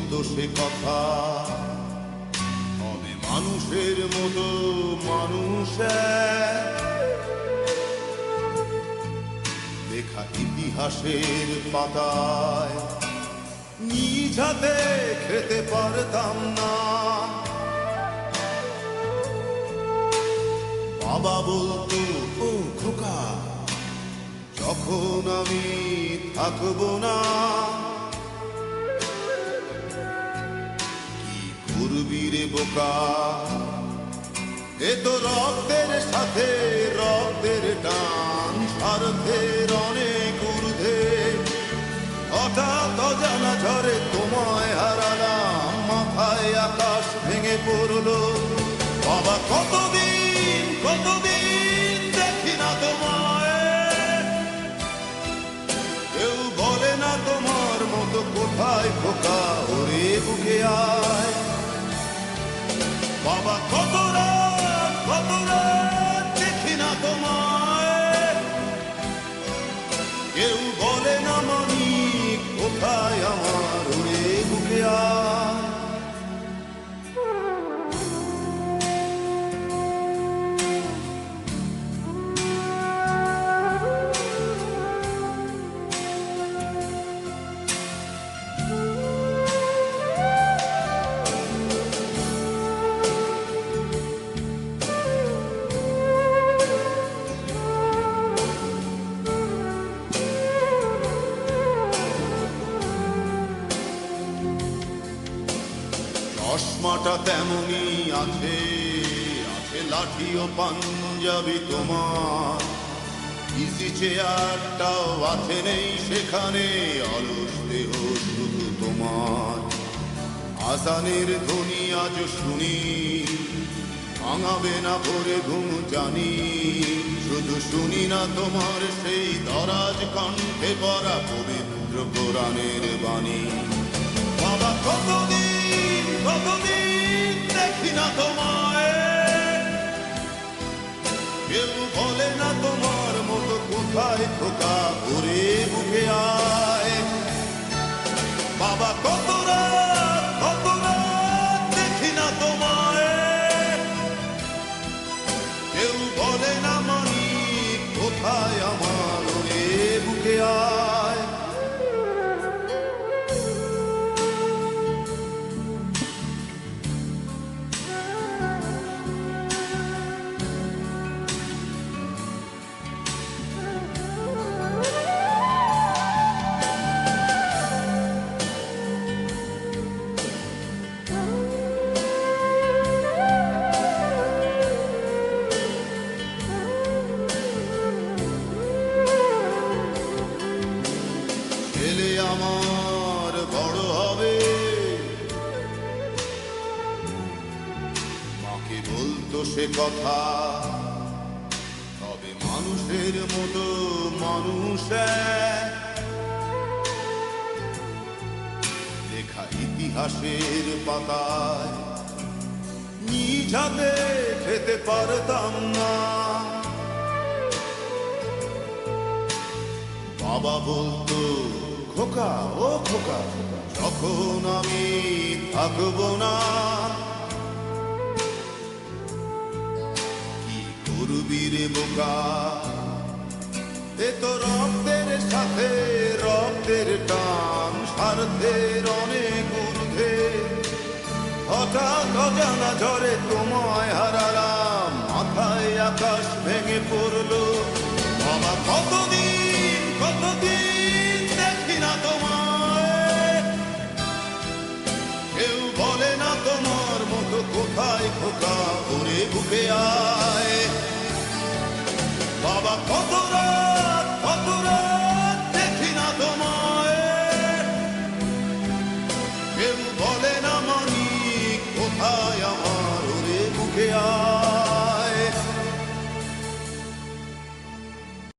বলতো সে কথা, তবে মানুষের মতো মানুষ লেখা ইতিহাসের পাতায় নিজ হাতে খেতে পারতাম না। বাবা বলতো, ও খোকা, যখন আমি থাকবো না, কি করবি রে বোকা, এ তো রক্তের সাথে রক্তের টান, স্বার্থের অনেক ঊর্ধ্বে। হঠাৎ অজানা ঝড়ে তোমায় হারালাম, মাথায় আকাশ ভেঙে পড়লো। বাবা কতদিন কতদিন দেখি না তোমায়, কেউ বলে না তোমার মতো কোথায় খোকা, ওরে বুকে আয়। বাবা কত রাত দেখি না তোমায়, কেউ বলে না মানিক কোথায় আমার, ওরে বুকে আয়। চশমাটা তেমনি আছে, আছে লাঠি ও পাঞ্জাবি তোমার, ইজি চেয়ারটাও আছে নেই সেখানে, অলস দেহ শুধু তোমার। আজানের ধ্বনি আজ শুনি, ভাঙাবে না ভোরে ঘুম জানি, শুধু শুনি না তোমার সেই দরাজ কণ্ঠে পড়া পবিত্র কোরআনের বাণী। বাবা কতদিন কতদিন দেখি না তোমায়, কেউ বলে না তোমার মতো কোথায় খোকা, ওরে বুকে আয়। বাবা কত রাত দেখি না তোমায়, কেউ বলে না মানিক কোথায় আমার, ওরে বুকে আয়। ছেলে আমার বড় হবে, মাকে বলতো সে কথা, তবে মানুষের মতো মানুষ লেখা ইতিহাসের পাতায় নিজ হাতে খেতে পারতাম না। বাবা বলতো, খোকা ও খোকা, যখন আমি থাকবো না, কি করবি রে বোকা, এ তো রক্তের সাথে রক্তের টান, স্বার্থের অনেক ঊর্ধ্বে। হঠাৎ অজানা ঝড়ে তোমায় হারালাম, মাথায় আকাশ ভেঙে পড়লো। বাবা কতদিন কতদিন দেখি না তোমায়, কেউ বলে না তোমার মতো কোথায় খোকা, ওরে বুকে আয়। বাবা কত